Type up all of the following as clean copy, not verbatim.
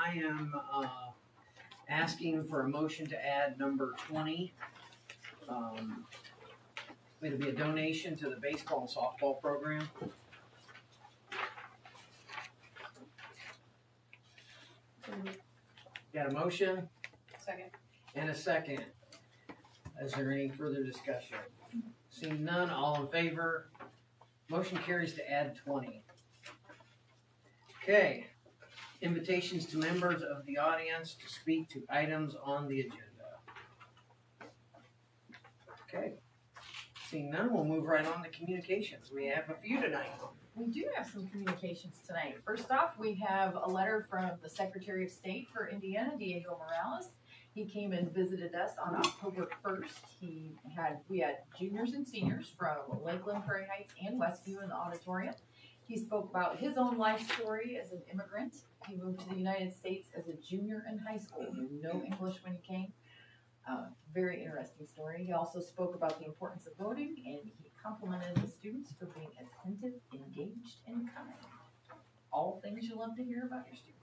I am asking for a motion to add number 20. It'll be a donation to the baseball and softball program. Got a motion? Second. And a second. Is there any further discussion? Seeing none, all in favor? Motion carries to add 20. Okay. Invitations to members of the audience to speak to items on the agenda. Okay. Seeing none, we'll move right on to communications. We have a few tonight. We do have some communications tonight. First off, we have a letter from the Secretary of State for Indiana, Diego Morales. He came and visited us on October 1st. We had juniors and seniors from Lakeland, Prairie Heights, and Westview in the auditorium. He spoke about his own life story as an immigrant. He moved to the United States as a junior in high school, knew no English when he came. Very interesting story. He also spoke about the importance of voting, and he complimented the students for being attentive, engaged, and kind. All things you love to hear about your students.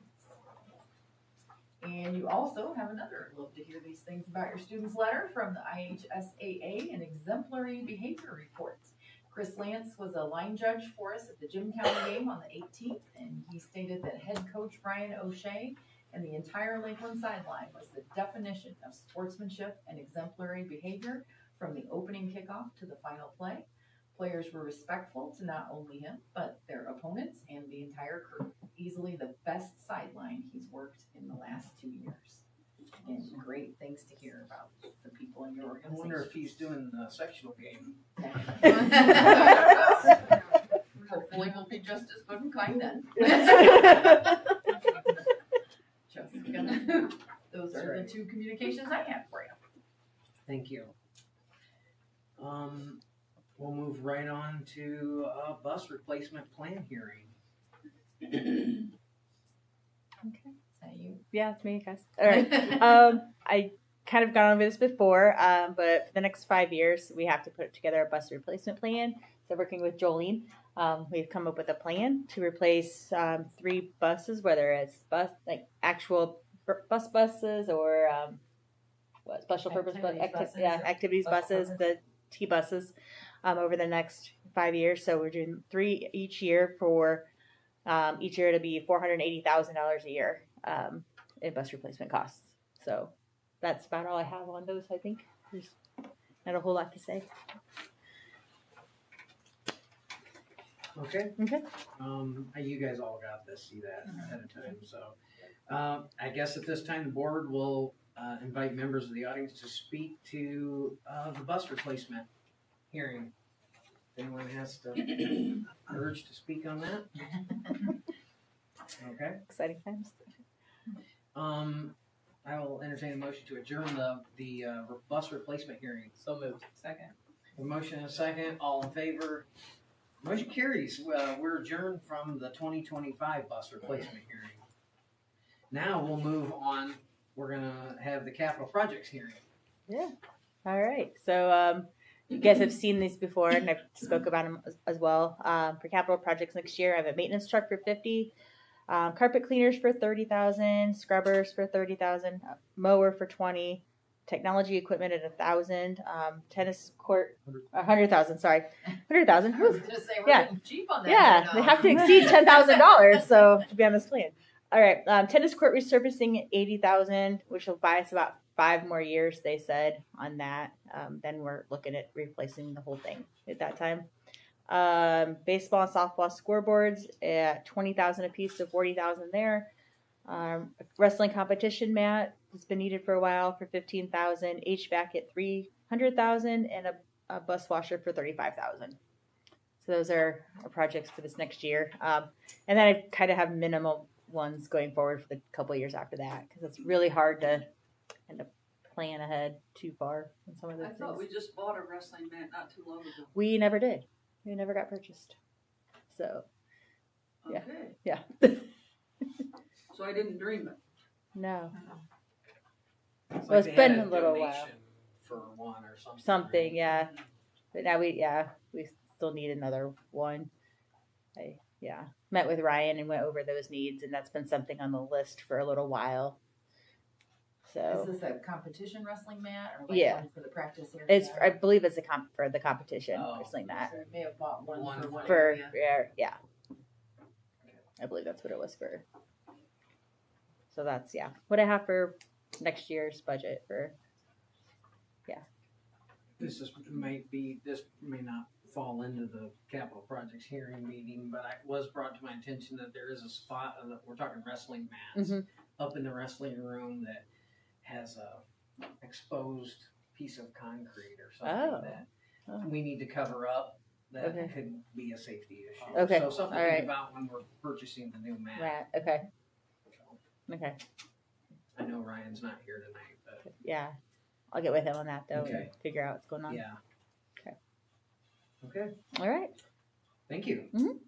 And you also have another love to hear these things about your students letter from the IHSAA, an exemplary behavior report. Chris Lance was a line judge for us at the Jim County game on the 18th, and he stated that head coach Brian O'Shea and the entire Lakeland sideline was the definition of sportsmanship and exemplary behavior from the opening kickoff to the final play. Players were respectful to not only him, but their opponents and the entire crew. Easily the best sideline he's worked in the last 2 years. Again, great things to hear about the people in your I organization. wonder if he's doing the sectional game. Hopefully we'll be just as good and kind then. Just gonna, those are the two communications I have for you. Thank you. We'll move right on to a bus replacement plan hearing. Okay. Is that you? Yeah, it's me, guys. All right. I kind of gone over this before, but for the next 5 years, we have to put together a bus replacement plan. So working with Jolene, we've come up with a plan to replace 3 buses, whether it's actual buses or special purpose activities buses, the T buses, over the next 5 years. So we're doing 3 each year for each year to be $480,000 a year in bus replacement costs. So that's about all I have on those. I think there's not a whole lot to say. Okay. Okay. You guys all got this, see that ahead of time. So I guess at this time the board will invite members of the audience to speak to the bus replacement hearing. If anyone has the urge to speak on that. Okay. Exciting times. I will entertain a motion to adjourn the bus replacement hearing. So moved. Second. A motion and a second. All in favor? Motion carries. We're adjourned from the 2025 bus replacement hearing. Now we'll move on. We're going to have the capital projects hearing. Yeah. All right. So you guys have seen these before, and I've spoke about them as well. For capital projects next year, I have a maintenance truck for $50,000, carpet cleaners for $30,000, scrubbers for $30,000, mower for $20,000, technology equipment at $1,000, tennis court $100,000. Sorry, $100,000. I was going to say, we're getting cheap on that. Yeah, they have to exceed $10,000 so to be on this plan. All right, tennis court resurfacing at $80,000, which will buy us about 5 more years, they said, on that. Then we're looking at replacing the whole thing at that time. Baseball and softball scoreboards at $20,000 a piece, so $40,000 there. Wrestling competition mat has been needed for a while for $15,000. HVAC at $300,000, and a bus washer for $35,000. So those are our projects for this next year. And then I kind of have minimal ones going forward for the couple of years after that, because it's really hard to end up plan ahead too far on some of those things. I thought we just bought a wrestling mat not too long ago. We never did. It never got purchased. So, yeah. Okay. Yeah. So I didn't dream it. No. It's Well, it's they been had a little donation while. for one or something. Something, yeah. But now we still need another one. Yeah. Met with Ryan and went over those needs, and that's been something on the list for a little while. Is So this a competition wrestling mat or Yeah. one for the practice area? it's, I believe it's for the competition Oh. wrestling mat. So we may have bought one One for for- one For, area. yeah. I believe that's what it was for. So that's, what I have for next year's budget for, This may not fall into the capital projects hearing meeting, but it was brought to my attention that there is a spot, we're talking wrestling mats, Mhm. up in the wrestling room that has a exposed piece of concrete or something that we need to cover up. That Okay. could be a safety issue. Okay, So something to all think right. about when we're purchasing the new mat. mat. Okay. So, Okay. I know Ryan's not here tonight, but Yeah. I'll get with him on that though Okay. and figure out what's going on. yeah. Okay. Okay. All right. Thank you. Mhm.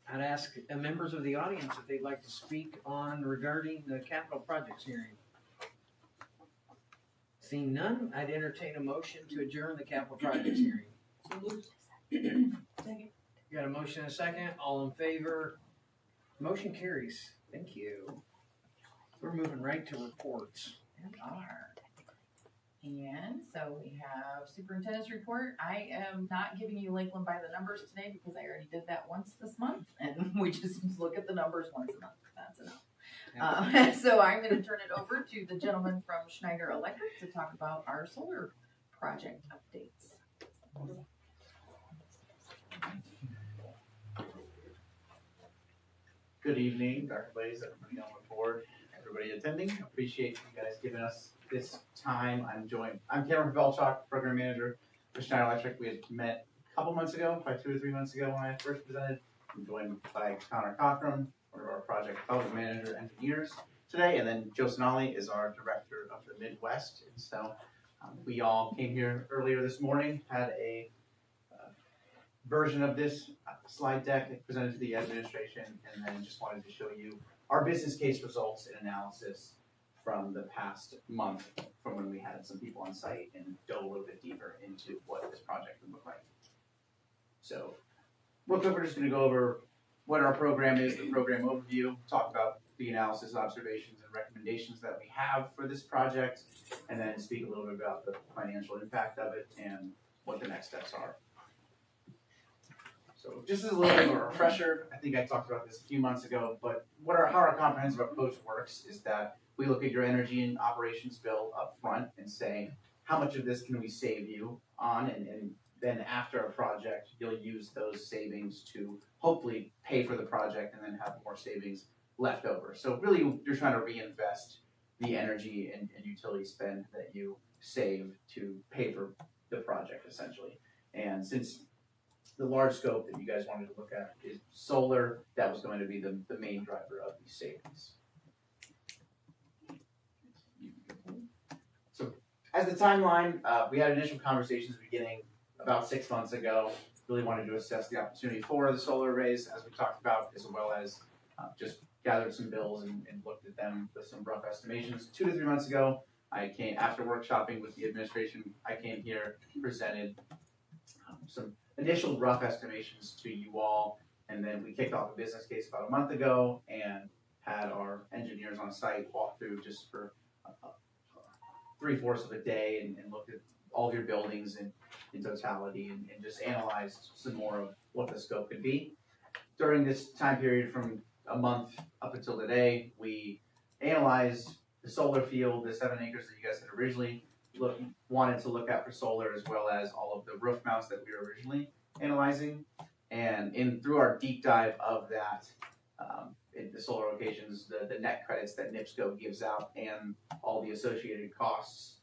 I'd ask members of the audience if they'd like to speak on regarding the capital projects hearing. Seeing none, I'd entertain a motion to adjourn the capital projects hearing. Second. Got a motion and a second. All in favor? Motion carries. Thank you. We're moving right to reports. We are. And so we have superintendent's report. I am not giving you Lakeland by the numbers today because I already did that once this month, and we just look at the numbers once a month. That's enough. So I'm going to turn it over to the gentleman from Schneider Electric to talk about our solar project updates. Good evening, Dr. Blaze, everybody on the board, everybody attending. Appreciate you guys giving us this time. I'm Cameron Velchuk, Program Manager for Schneider Electric. We had met a couple months ago, probably 2 or 3 months ago when I first presented. I'm joined by Connor Cochran, one of our Project Development Manager engineers today, and then Joe Sonali is our Director of the Midwest. And so we all came here earlier this morning, had a version of this slide deck presented to the administration, and then just wanted to show you our business case results and analysis from the past month, from when we had some people on site and dove a little bit deeper into what this project would look like. So real quick, we're just going to go over what our program is, the program overview, talk about the analysis, observations, and recommendations that we have for this project, and then speak a little bit about the financial impact of it and what the next steps are. So just as a little bit of a refresher, I think I talked about this a few months ago, but how our comprehensive approach works is that we look at your energy and operations bill up front and say, how much of this can we save you on? And then after a project, you'll use those savings to hopefully pay for the project and then have more savings left over. So really, you're trying to reinvest the energy and utility spend that you save to pay for the project, essentially. And since the large scope that you guys wanted to look at is solar, that was going to be the main driver of these savings. So as the timeline, we had initial conversations beginning about 6 months ago. Really wanted to assess the opportunity for the solar arrays, as we talked about, as well as just gathered some bills and looked at them with some rough estimations. 2 to 3 months ago, after workshopping with the administration, I came here, presented some initial rough estimations to you all, and then we kicked off a business case about a month ago and had our engineers on site walk through just for 3/4 of a day and looked at all of your buildings in totality and just analyzed some more of what the scope could be. During this time period from a month up until today, we analyzed the solar field, the 7 acres that you guys had originally wanted to look at for solar, as well as all of the roof mounts that we were originally analyzing. And through our deep dive of that, in the solar locations, the net credits that NIPSCO gives out and all the associated costs,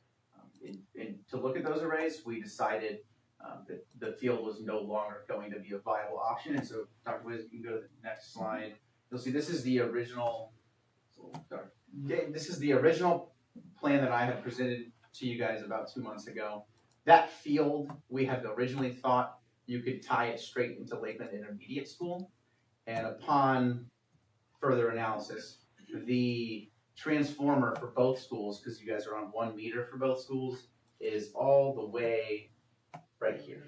to look at those arrays, we decided that the field was no longer going to be a viable option. And so, Dr. Wiz, you can go to the next slide. You'll see this is the original. This is the original plan that I had presented to you guys about 2 months ago. That field, we had originally thought you could tie it straight into Lakeland Intermediate School. And upon further analysis, the transformer for both schools, because you guys are on 1 meter for both schools, is all the way right here.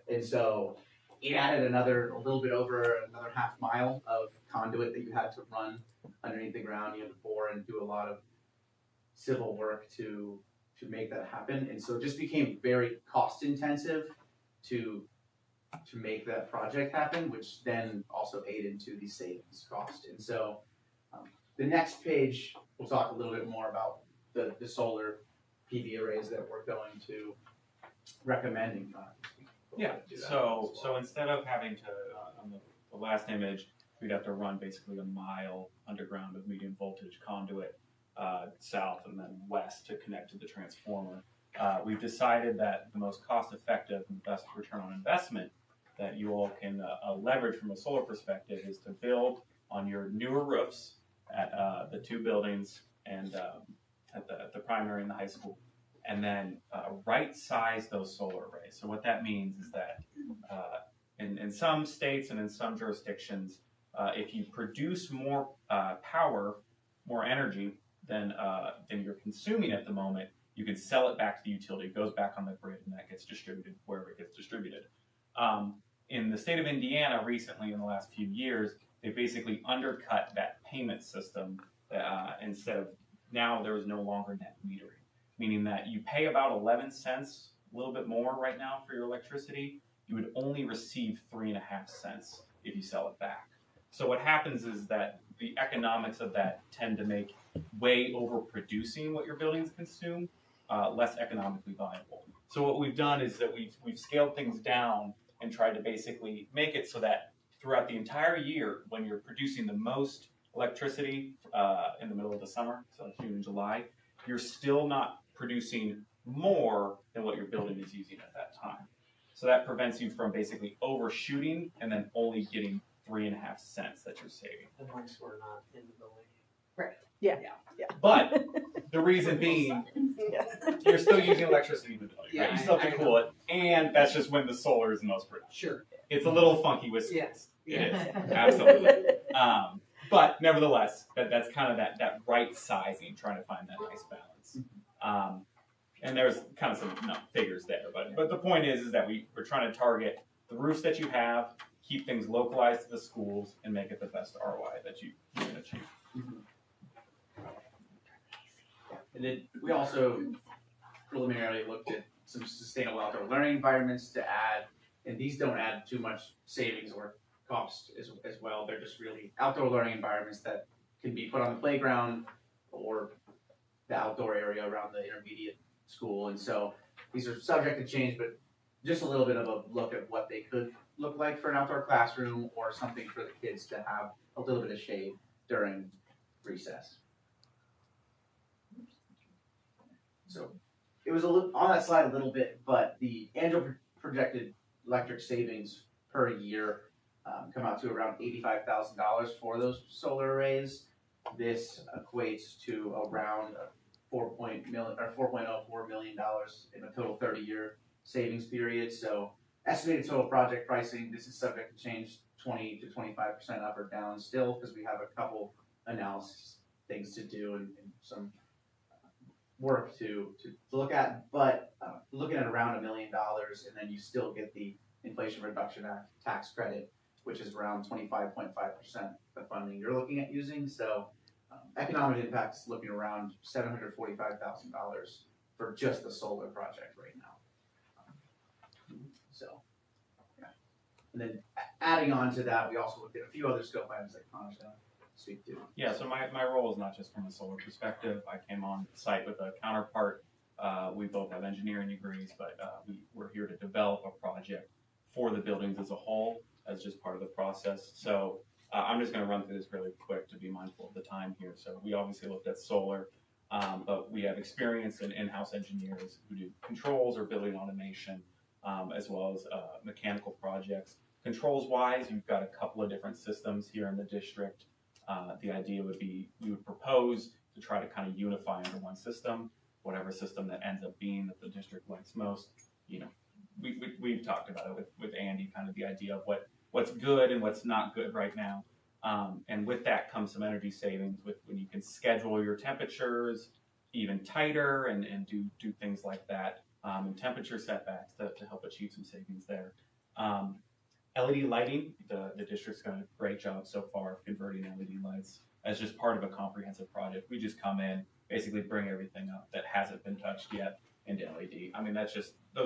And so it added a little bit over another half mile of conduit that you had to run underneath the ground. You had to bore and do a lot of civil work to make that happen. And so it just became very cost intensive to make that project happen, which then also ate into the savings cost. And so the next page, we'll talk a little bit more about the solar PV arrays that we're going to recommend. Yeah, so instead of having to, on the last image, we'd have to run basically a mile underground of medium voltage conduit south and then west to connect to the transformer. We've decided that the most cost-effective and best return on investment that you all can leverage from a solar perspective is to build on your newer roofs at the two buildings and at the primary and the high school, and then right-size those solar arrays. So what that means is that in some states and in some jurisdictions, if you produce more power, more energy than you're consuming at the moment, you can sell it back to the utility. It goes back on the grid, and that gets distributed wherever it gets distributed. In the state of Indiana, recently in the last few years, they basically undercut that payment system. Instead of now, there is no longer net metering, meaning that you pay about 11 cents, a little bit more right now for your electricity. You would only receive 3.5 cents if you sell it back. So what happens is that the economics of that tend to make way overproducing what your buildings consume less economically viable. So what we've done is that we've scaled things down and tried to basically make it so that throughout the entire year, when you're producing the most electricity in the middle of the summer, so June and July, you're still not producing more than what your building is using at that time. So that prevents you from basically overshooting and then only getting 3.5 cents that you're saving. Unless we're not in the building. But the reason being, you're still using electricity in the building, right? You still have to cool it, and that's just when the solar is the most productive. Sure. It's a little funky with Yes. It is, absolutely. But nevertheless, that's kind of that right sizing, trying to find that nice balance. And there's kind of some figures there, but the point is that we're trying to target the roofs that you have, keep things localized to the schools, and make it the best ROI that you can achieve. And then we also preliminarily looked at some sustainable outdoor learning environments to add, and these don't add too much savings or cost as well. They're just really outdoor learning environments that can be put on the playground or the outdoor area around the intermediate school. And so these are subject to change, but just a little bit of a look at what they could look like for an outdoor classroom or something for the kids to have a little bit of shade during recess. So it was on that slide a little bit, but the annual projected electric savings per year come out to around $85,000 for those solar arrays. This equates to around $4.04 million in a total 30-year savings period. So estimated total project pricing, this is subject to change 20 to 25% up or down still, because we have a couple analysis things to do and some work to look at, but looking at around $1 million, and then you still get the Inflation Reduction Act tax credit, which is around 25.5% the funding you're looking at using. So economic impact is looking around $745,000 for just the solar project right now. So, yeah. And then adding on to that, we also looked at a few other scope items that Connor's going to speak to. Yeah, so my role is not just from a solar perspective. I came on site with a counterpart. We both have engineering degrees, but we're here to develop a project for the buildings as a whole as just part of the process. So I'm just going to run through this really quick to be mindful of the time here. So we obviously looked at solar, but we have experience in in-house engineers who do controls or building automation, as well as mechanical projects. Controls-wise, you've got a couple of different systems here in the district. The idea would be we would propose to try to kind of unify under one system, whatever system that ends up being that the district likes most. You know, we've talked about it with Andy, kind of the idea of what's good and what's not good right now. And with that comes some energy savings when you can schedule your temperatures even tighter and do things like that, and temperature setbacks to help achieve some savings there. LED lighting, the district's done a great job so far of converting LED lights as just part of a comprehensive project. We just come in, basically bring everything up that hasn't been touched yet into LED. I mean, those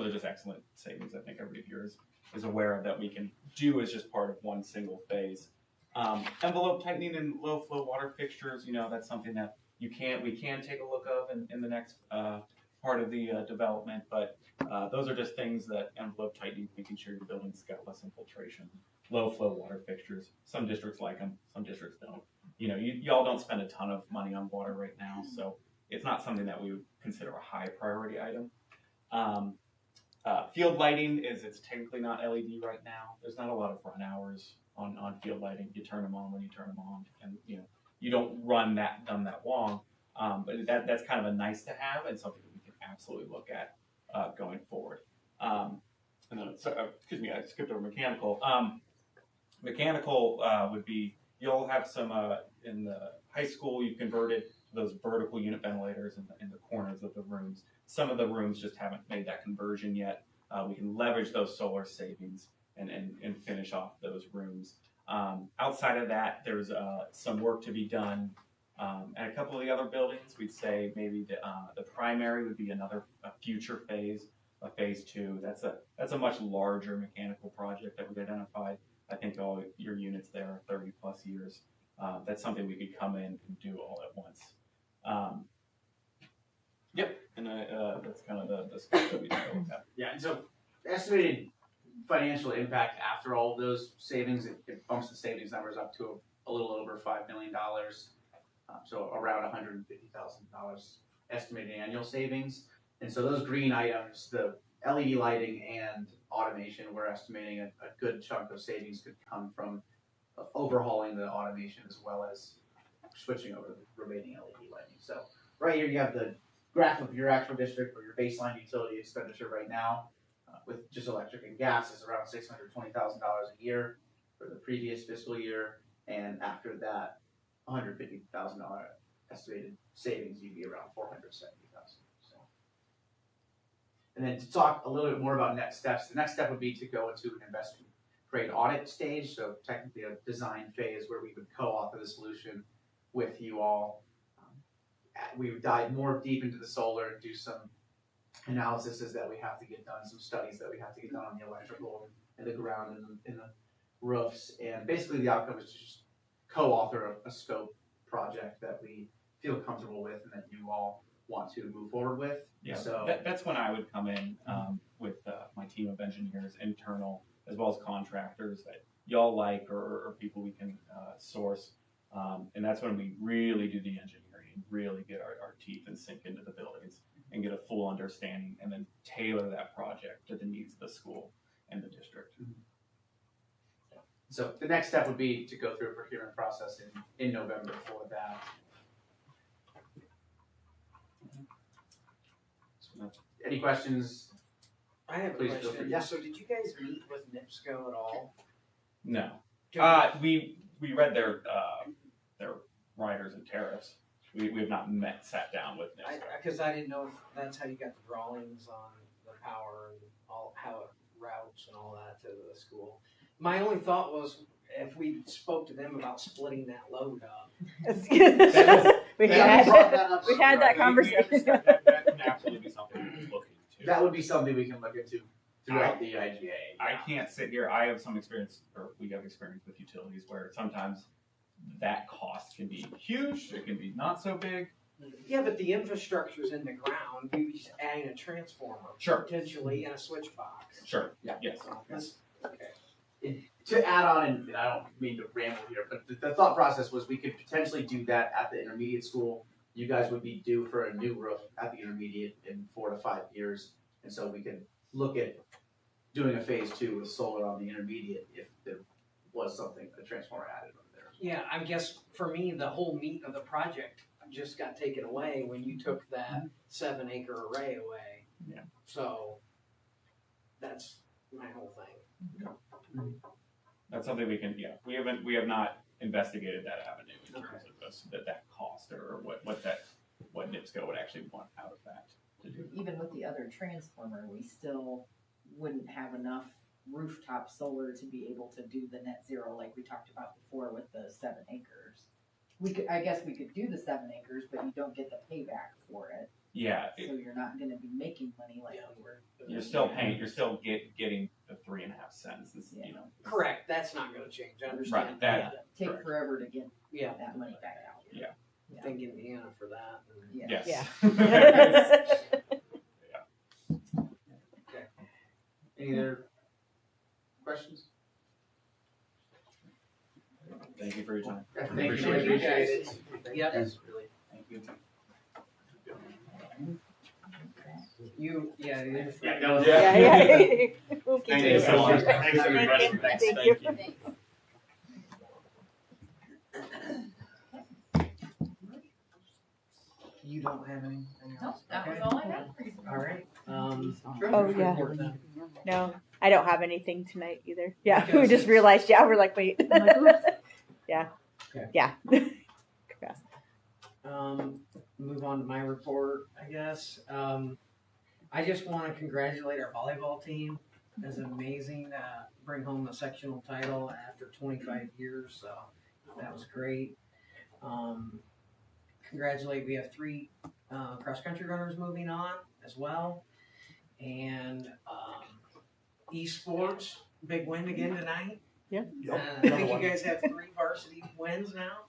are just excellent savings. I think everybody here is aware of that we can do as just part of one single phase. Envelope tightening and low flow water fixtures, that's something that we can take a look of in the next part of the development, but those are just things that envelope tightening, making sure your building's got less infiltration. Low flow water fixtures, some districts like them, some districts don't. Y'all don't spend a ton of money on water right now, so it's not something that we would consider a high priority item. Field lighting it's technically not LED right now. There's not a lot of run hours on field lighting. You turn them on when you turn them on, and you don't run that long. But that's kind of a nice to have and something that we can absolutely look at going forward. And then, excuse me, I skipped over mechanical. Mechanical would be, you'll have some in the high school. You've converted those vertical unit ventilators in the corners of the rooms. Some of the rooms just haven't made that conversion yet. We can leverage those solar savings and finish off those rooms. Outside of that, there's some work to be done at a couple of the other buildings. We'd say maybe the primary would be a future phase, a phase 2. That's a much larger mechanical project that we've identified. I think all your units there are 30 plus years. That's something we could come in and do all at once. Yep, and that's kind of the scope that we take a look at. Yeah, and so estimated financial impact after all of those savings, it bumps the savings numbers up to a little over $5 million. So around $150,000 estimated annual savings. And so those green items, the LED lighting and automation, we're estimating a good chunk of savings could come from overhauling the automation as well as switching over the remaining LED lighting. So right here you have the graph of your actual district or your baseline utility expenditure right now with just electric and gas is around $620,000 a year for the previous fiscal year, and after that $150,000 estimated savings, you'd be around $470,000. So, and then to talk a little bit more about next steps, the next step would be to go into an investment grade audit stage, so technically a design phase where we would co-author the solution with you all. We would dive more deep into the solar and do some analyses that we have to get done, some studies that we have to get done on the electrical and the ground and the roofs, and basically the outcome is to just co-author a scope project that we feel comfortable with and that you all want to move forward with. Yeah, so that's when I would come in with my team of engineers, internal as well as contractors that y'all like or people we can source, and that's when we really do the engineering and really get our teeth and sink into the buildings and get a full understanding and then tailor that project to the needs of the school and the district. So the next step would be to go through a procurement process in November for that. Any questions? I have a Please feel question. free. Yeah. So did you guys meet with NIPSCO at all? No. We read their riders and tariffs. We have not sat down with NIPSCO. Because I didn't know if that's how you got the drawings on the power and all how it routes and all that to the school. My only thought was if we spoke to them about splitting that load up. We had that conversation. That can absolutely be something we can look into. That would be something we can look into throughout the IGA. I can't sit here. I have some experience, or we have experience with utilities where sometimes that cost can be huge. It can be not so big. Yeah, but the infrastructure's in the ground. You're just adding a transformer, Sure. potentially, and a switch box. Sure. Yeah. Yes. Okay. To add on, and I don't mean to ramble here, but the thought process was we could potentially do that at the intermediate school. You guys would be due for a new roof at the intermediate in 4 to 5 years, and so we could look at doing a phase 2 with solar on the intermediate if there was something, a transformer added over there. Yeah, I guess for me, the whole meat of the project just got taken away when you took that 7-acre array away. Yeah. So that's my whole thing. That's something we can. Yeah. We have not investigated that avenue in terms of that cost or what NIPSCO would actually want out of that to do. Even with the other transformer, we still wouldn't have enough rooftop solar to be able to do the net zero like we talked about before with the 7 acres. I guess we could do the 7 acres, but you don't get the payback for it. Yeah, So you're not gonna be making money like we were. you're still paying. You're still getting the 3.5 cents. It's, you know. Correct, that's not gonna change, I understand. Right, that- Take correct. forever to get Yeah, that money back out. Yeah. thank Indiana for that. Yeah. Yes. Any other questions? Thank you for your time. Thank Appreciate you it. guys. Yep. Yes, really. Thank you. You, yeah, you. Yeah, no, Yeah. We'll keep Thank you you so much. posted. Thanks, everybody. Thank you. You don't have anything No, else? that was Okay. all I had for you. All right, Oh, treasurer's yeah. report then. No, I don't have anything tonight either. Yeah, Okay. we just realized. Yeah, we're like, wait. Yeah. Okay. Yeah. Congrats. Move on to my report, I guess. I just want to congratulate our volleyball team. It's amazing to bring home the sectional title after 25 years, so that was great. Congratulate, we have 3 cross-country runners moving on as well. And esports, big win again tonight. Yeah. I think you guys have 3 varsity wins now.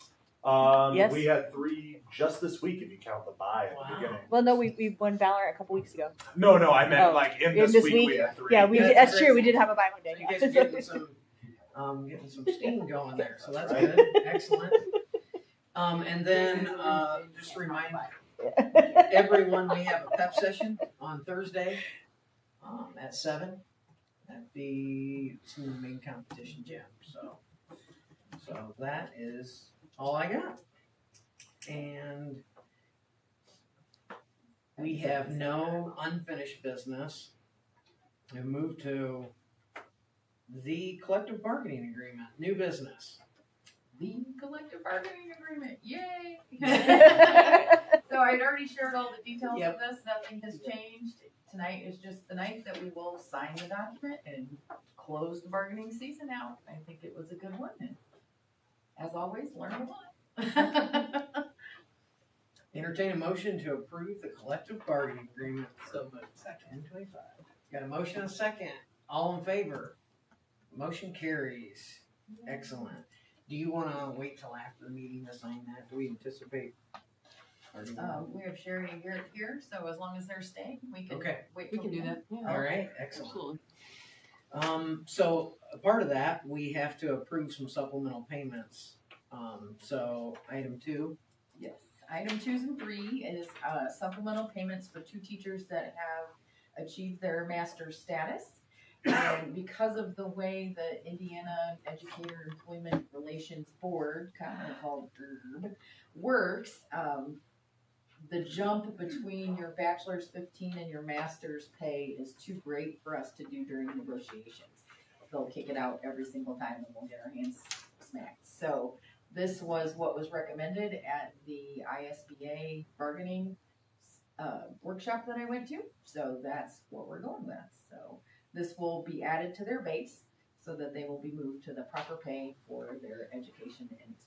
Yes. We had 3 just this week if you count the bye at Wow. the beginning. Well, no, we won Valorant a couple weeks ago. No, I meant Oh, like in in this this week we week? had 3. Yeah, that's That's true. We crazy. did have a bye one So day. you guys are getting some steam going there, so that's Right. good. Excellent. And then just to remind everyone, we have a pep session on Thursday at 7 at the main competition gym. So that is all I got. And we have no unfinished business. We moved to the collective bargaining agreement, new business. The collective bargaining agreement, yay! So I'd already shared all the details Yep. of this, nothing has changed. Tonight is just the night that we will sign the document and close the bargaining season out. I think it was a good one, and as always, learn a lot. Entertain a motion to approve the collective bargaining agreement. So moved. Second. 10:25. Got a motion and a second. All in favor? Motion carries. Excellent. Do you want to wait till after the meeting to sign that? Do we anticipate? Or do you wanna- We have Sherry and Garrett here, so as long as they're staying, we can Okay. wait We till can do the end. that. All right. Excellent. Absolutely. So a part of that, we have to approve some supplemental payments. So item 2. Yes, item 2 and 3 is supplemental payments for 2 teachers that have achieved their master's status. And because of the way the Indiana Educator Employment Relations Board, commonly called ERB, works, the jump between your bachelor's 15 and your master's pay is too great for us to do during negotiations. They'll kick it out every single time and we'll get our hands smacked. So this was what was recommended at the ISBA bargaining workshop that I went to. So that's what we're going with. So this will be added to their base so that they will be moved to the proper pay for their education and experience.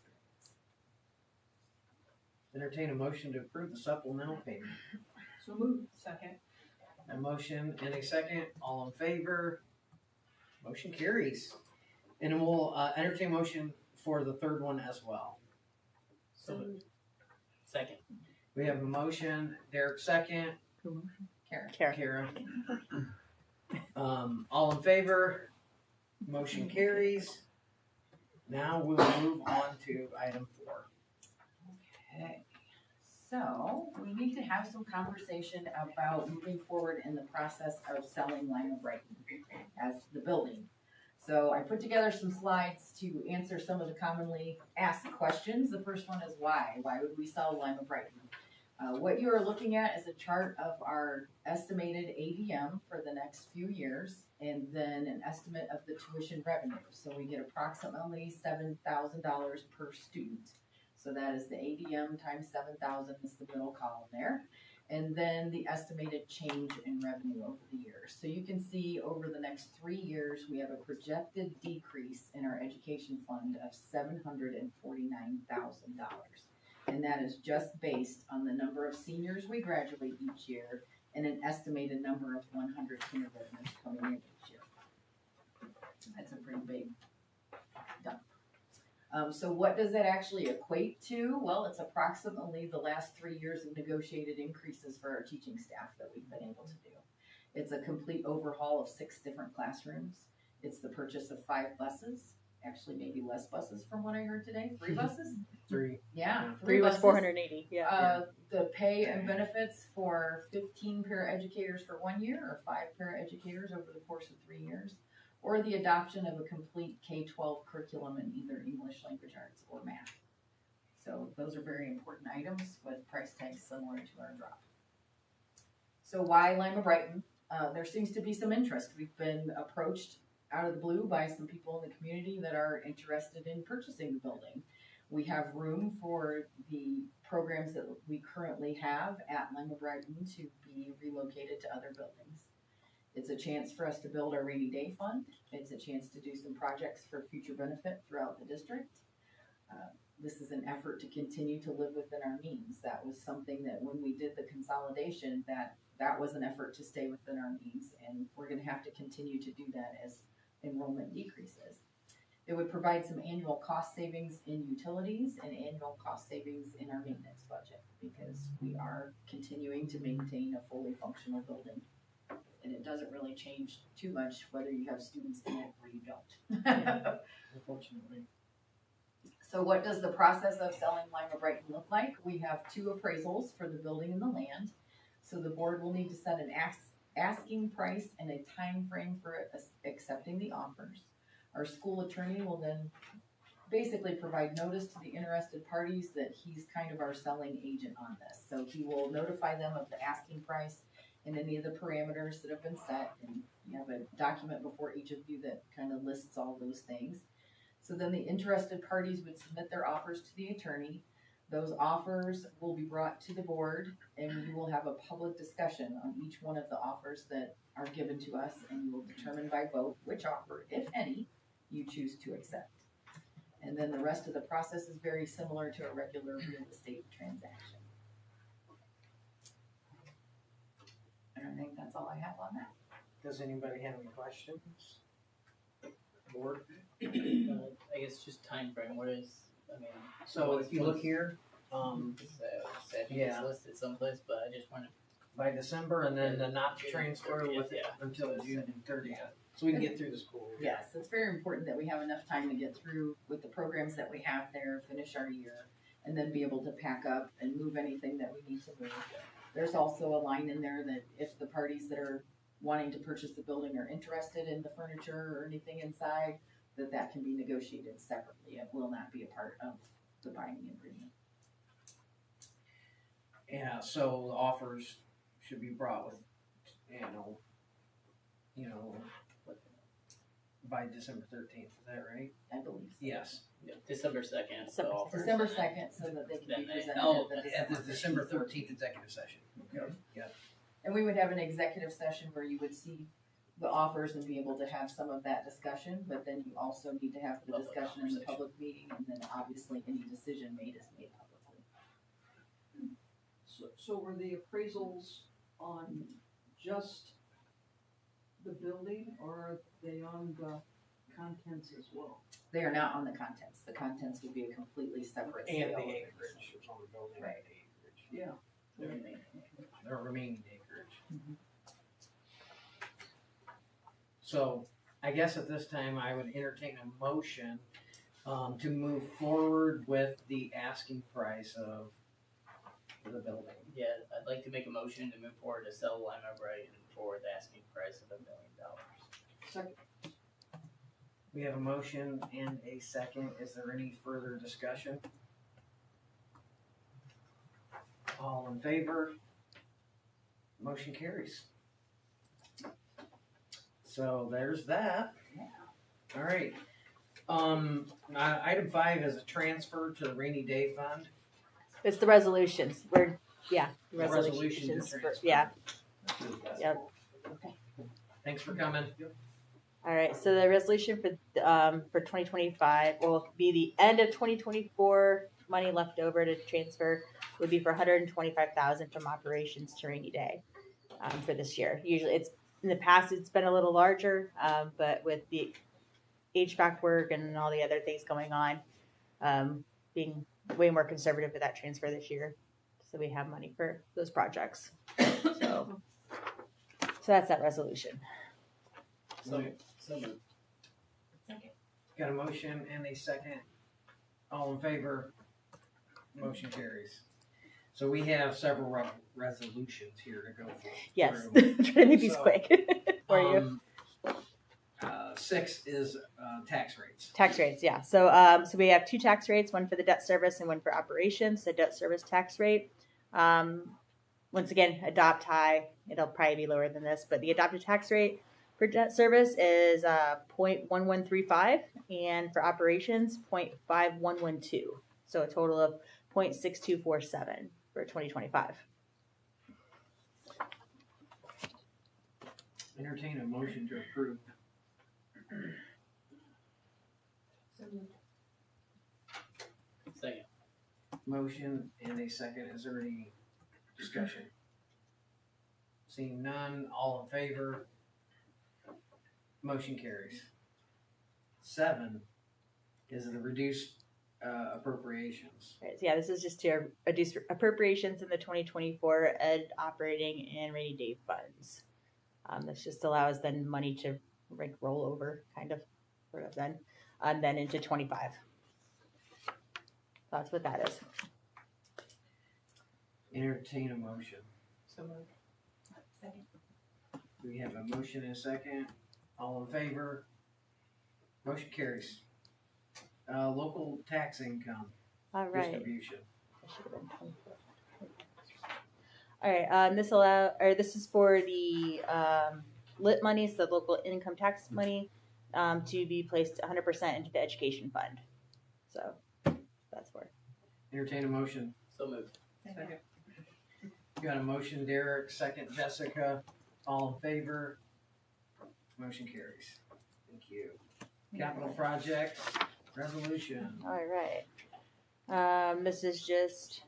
Entertain a motion to approve the supplemental payment. So move. Second. A motion and a second. All in favor? Motion carries. And we'll entertain a motion for the third one as well. Second. We have a motion, Derek second, Karen. Kara. all in favor? Motion carries. Now we will move on to item 4. Okay, so we need to have some conversation about moving forward in the process of selling Lima Brighton as the building. So I put together some slides to answer some of the commonly asked questions. The first one is why? Why would we sell Lima Brighton? What you are looking at is a chart of our estimated ADM for the next few years, and then an estimate of the tuition revenue. So we get approximately $7,000 per student. So that is the ADM times 7,000 is the middle column there. and then the estimated change in revenue over the years. So you can see over the next 3 years, we have a projected decrease in our education fund of $749,000. And that is just based on the number of seniors we graduate each year and an estimated number of 100 kindergartners coming in each year. That's a pretty big dump. So what does that actually equate to? Well, it's approximately the last 3 years of negotiated increases for our teaching staff that we've been able to do. It's a complete overhaul of 6 different classrooms. It's the purchase of 5 buses, actually maybe less buses from what I heard today. 3 buses? 3. Yeah, 3 was buses. 480. Yeah. The pay and benefits for 15 paraeducators for 1 year or 5 paraeducators over the course of 3 years, or the adoption of a complete K-12 curriculum in either English, language arts, or math. So those are very important items with price tags similar to our drop. So why Lima Brighton? There seems to be some interest. We've been approached out of the blue by some people in the community that are interested in purchasing the building. We have room for the programs that we currently have at Lima Brighton to be relocated to other buildings. It's a chance for us to build our rainy day fund. It's a chance to do some projects for future benefit throughout the district. This is an effort to continue to live within our means. That was something that when we did the consolidation, that was an effort to stay within our means, and we're going to have to continue to do that as enrollment decreases. It would provide some annual cost savings in utilities and annual cost savings in our maintenance budget, because we are continuing to maintain a fully functional building. And it doesn't really change too much whether you have students in it or you don't. Unfortunately. So what does the process of selling Lima Brighton look like? We have 2 appraisals for the building and the land. So the board will need to set an asking price and a time frame for accepting the offers. Our school attorney will then basically provide notice to the interested parties that he's kind of our selling agent on this. So he will notify them of the asking price and any of the parameters that have been set, and you have a document before each of you that kind of lists all those things. So then the interested parties would submit their offers to the attorney. Those offers will be brought to the board, and we will have a public discussion on each one of the offers that are given to us, and we will determine by vote which offer, if any, you choose to accept. And then the rest of the process is very similar to a regular real estate transaction. And I think that's all I have on that. Does anybody have any questions? Board? I guess just time frame. What is? I mean, So if you look here, I think yeah. it's listed someplace, but I just want to. by December, and then the not to transfer with it until June 30th, so we can get through the school year. Yes, it's very important that we have enough time to get through with the programs that we have there, finish our year, and then be able to pack up and move anything that we need to move. There's also a line in there that if the parties that are wanting to purchase the building are interested in the furniture or anything inside, that can be negotiated separately. It will not be a part of the buying agreement. Yeah, so the offers should be brought with, by December 13th, is that right? I believe so. Yes. December 2nd. December December 2nd, so that they can be Then they- presented Oh, at the at the December 13th executive session. Okay, yeah. And we would have an executive session where you would see the offers and be able to have some of that discussion, but then you also need to have the Public discussion in the conversation. public meeting, and then obviously any decision made is made publicly. So were the appraisals on just the building, or are they on the contents as well? They are not on the contents. The contents would be a completely separate And sale. the acreage, was on the building, Right. the acreage. Yeah. The remaining acreage. Mhm. So, I guess at this time, I would entertain a motion, to move forward with the asking price of the building. Yeah, I'd like to make a motion to move forward to sell Lima Brighton for the asking price of $1 million. Second. We have a motion and a second. Is there any further discussion? All in favor? Motion carries. So there's that. All right. Item 5 is a transfer to the rainy day fund. It's the resolutions. resolutions to for, transfer. yeah. Yep. Thanks for coming. All right, so the resolution for 2025 will be the end of 2024. Money left over to transfer would be for 125,000 from operations to rainy day for this year. Usually, it's in the past it's been a little larger, but with the HVAC work and all the other things going on, being way more conservative with that transfer this year, so we have money for those projects. So that's that resolution. So moved. Got a motion and a second. All in favor? Motion carries. So we have several resolutions here to go through. Yes, trying to make these So, quick for you. 6 is tax rates. Tax rates, yeah. So so we have two tax rates, one for the debt service and one for operations. The debt service tax rate, once again, adopt high. It'll probably be lower than this, but the adopted tax rate for debt service is 0.1135, and for operations 0.5112. So a total of 0.6247 for 2025. Entertain a motion to approve. Second. Motion and a second. Is there any discussion? Seeing none, all in favor? Motion carries. 7 is the reduced appropriations. Right, so yeah, this is just to reduce appropriations in the 2024 ed operating and rainy day funds. This just allows then money to roll over, kind of, sort of then, and then into 25. That's what that is. Entertain a motion. So moved. Second. We have a motion and a second. All in favor? Motion carries. Local tax income All right. distribution. That should have been 24. All right. This is for the lit monies, the local income tax money, to be placed 100% into the education fund. So that's for. Entertain a motion. So moved. Second. Got a motion, Derek. Second, Jessica. All in favor? Motion carries. Thank you. Capital projects resolution. All right. This is just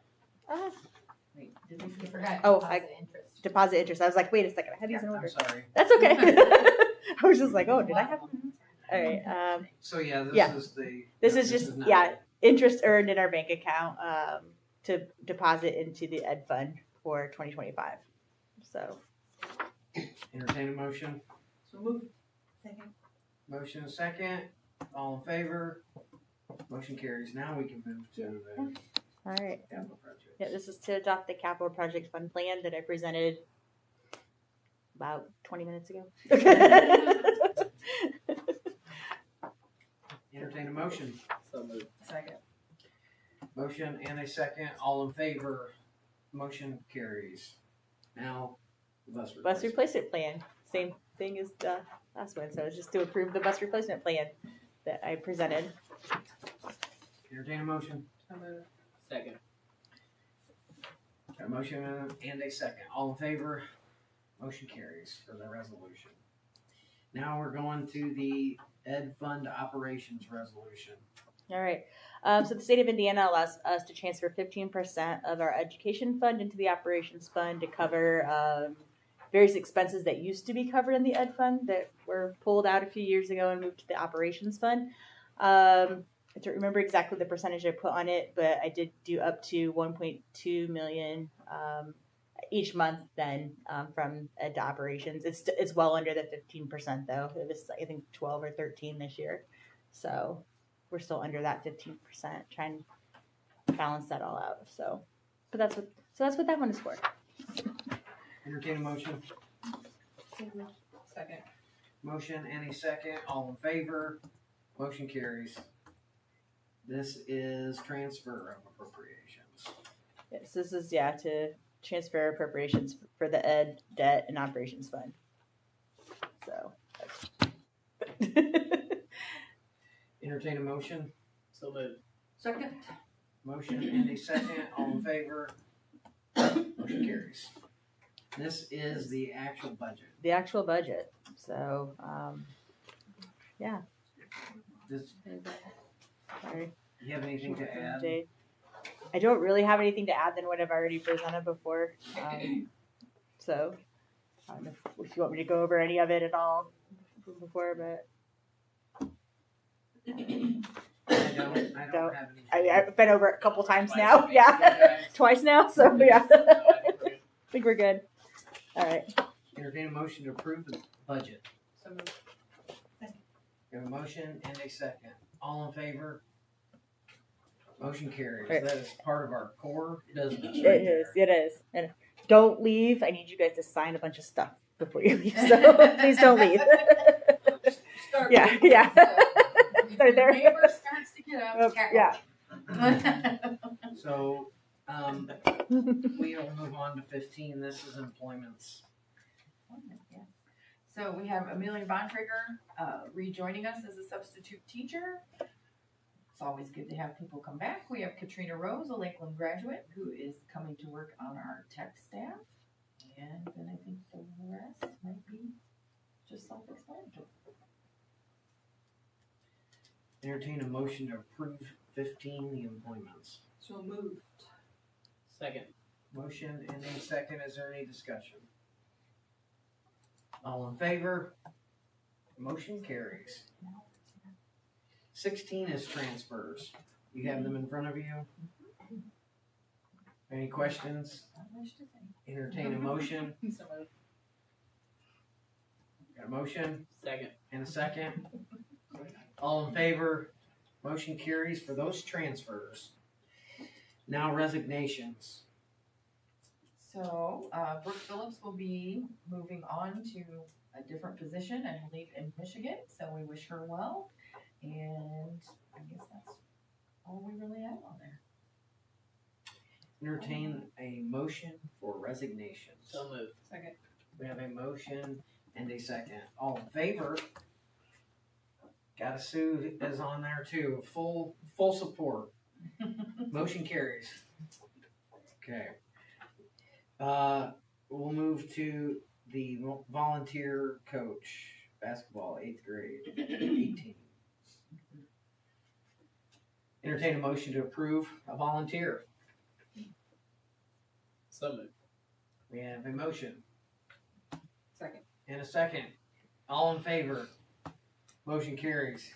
Wait, did we forget? Oh, deposit interest. deposit interest. I was like, wait a second, I had these in I'm order. sorry. That's okay. I was just like, oh, did I have one? All right. So yeah, this Yeah. is the. This is just not- interest earned in our bank account to deposit into the ed fund for 2025. So Entertain a motion. So move. Second. Motion and second. All in favor? Motion carries. Now we can move to the all right. capital projects. Yeah, this is to adopt the capital project fund plan that I presented about 20 minutes ago. Entertain a motion. So moved. Second. Motion and a second. All in favor? Motion carries. Now, the bus replacement. Bus replacement plan. Same thing as the last one. So it's just to approve the bus replacement plan that I presented. Entertain a motion. So moved. Second. Got a motion and a second. All in favor? Motion carries for the resolution. Now we're going to the Ed Fund Operations Resolution. All right. So the state of Indiana allows us to transfer 15% of our education fund into the operations fund to cover various expenses that used to be covered in the ed fund that were pulled out a few years ago and moved to the operations fund. I don't remember exactly the percentage I put on it, but I did do up to 1.2 million each month then from ed to operations. It's well under the 15% though. It was I think 12 or 13 this year. So we're still under that 15%, trying to balance that all out. So that's what that one is for. Entertain a motion. Second. Motion and a second. All in favor? Motion carries. This is transfer of appropriations. Yes, this is to transfer appropriations for the ed, debt, and operations fund. So Entertain a motion. So moved. Second. Motion and a second. All in favor? Motion carries. This is the actual budget. The actual budget. So, Does, sorry. do you have anything to add? Jade. I don't really have anything to add than what I've already presented before. So, I don't know if you want me to go over any of it at all before, but I don't have anything. I've been over it a couple times now. Yeah, twice now. So yeah, I think we're good. All right. Entertain a motion to approve the budget. So moved. We have a motion and a second. All in favor? Motion carries. Right. That is part of our core business. It is. It is. And don't leave. I need you guys to sign a bunch of stuff before you leave. So please don't leave. Start Yeah, with- yeah. If They're your there. neighbor starts to get up, tackle Yeah. them. So, we'll move on to 15. This is employments. Yeah. So we have Amelia Bontrager rejoining us as a substitute teacher. It's always good to have people come back. We have Katrina Rose, a Lakeland graduate, who is coming to work on our tech staff. And then I think the rest might be just self-explanatory. Entertain a motion to approve 15, the employments. So moved. Second. Motion and a second. Is there any discussion? All in favor? Motion carries. 16 is transfers. You have them in front of you. Any questions? Not much to say. Entertain a motion. So moved. Got a motion Second. and a second. All in favor? Motion carries for those transfers. Now resignations. So, Brooke Phillips will be moving on to a different position, I believe, in Michigan. So we wish her well. And I guess that's all we really have on there. Entertain a motion for resignations. So moved. Second. We have a motion and a second. All in favor? Gotta Sue is on there too. Full support. Motion carries. Okay. We'll move to the volunteer coach, basketball, 8th grade, 18. Entertain a motion to approve a volunteer. So moved. We have a motion Second. and a second. All in favor? Motion carries.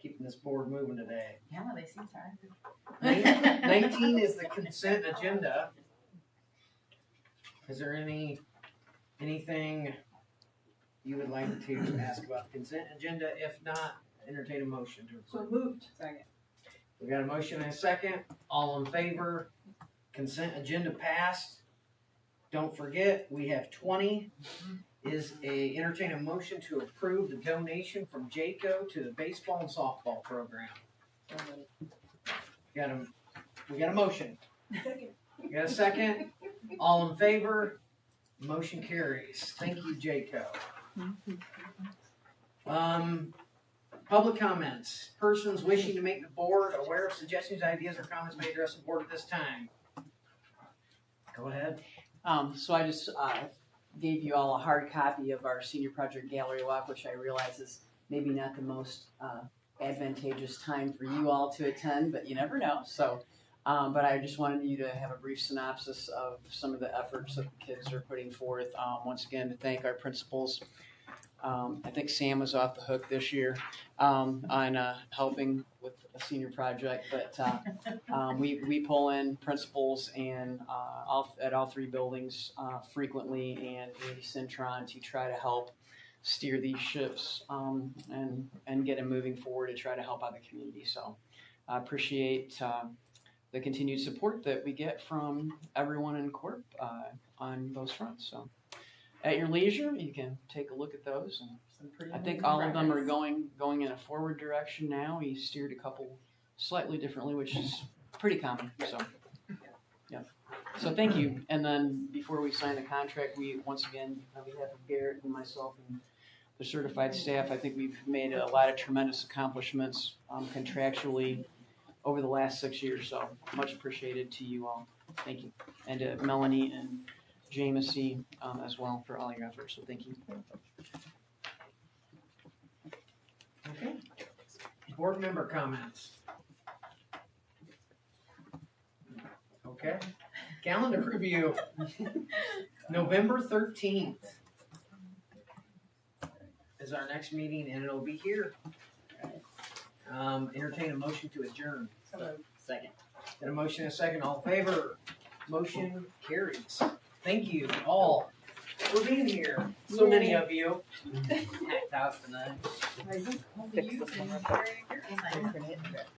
Keeping this board moving today. Yeah, they seem tired. 19 is the consent agenda. Is there anything you would like to ask about the consent agenda? If not, entertain a motion to So approve. moved. Second. We got a motion and a second. All in favor? Consent agenda passed. Don't forget, we have 20. Is entertain a motion to approve the donation from Jayco to the baseball and softball program. We got a motion. We got a second. All in favor? Motion carries. Thank you, Jayco. Public comments. Persons wishing to make the board aware of suggestions, ideas, or comments may address the board at this time. Go ahead. So I just gave you all a hard copy of our senior project gallery walk, which I realize is maybe not the most advantageous time for you all to attend, but you never know. So, but I just wanted you to have a brief synopsis of some of the efforts that the kids are putting forth. Once again, to thank our principals. I think Sam was off the hook this year on helping with a senior project, but we pull in principals and at all three buildings frequently, and Andy Cintron to try to help steer these ships and get them moving forward to try to help out the community. So I appreciate the continued support that we get from everyone in Corp on those fronts. So. At your leisure, you can take a look at those, and I think all of them are going in a forward direction now. He steered a couple slightly differently, which is pretty common. So, yeah. So thank you. And then before we sign the contract, we once again, on behalf of Garrett and myself and the certified staff, I think we've made a lot of tremendous accomplishments contractually over the last 6 years. So much appreciated to you all. Thank you. And to Melanie and Jamesy as well for all your efforts, so thank you. Okay. Board member comments. Okay. Calendar review. November 13th is our next meeting, and it'll be here. Entertain a motion to adjourn. Second. Got a motion and a second. All in favor? Motion carries. Thank you all for being here. So many of you. Packed out tonight. Fix this one real quick.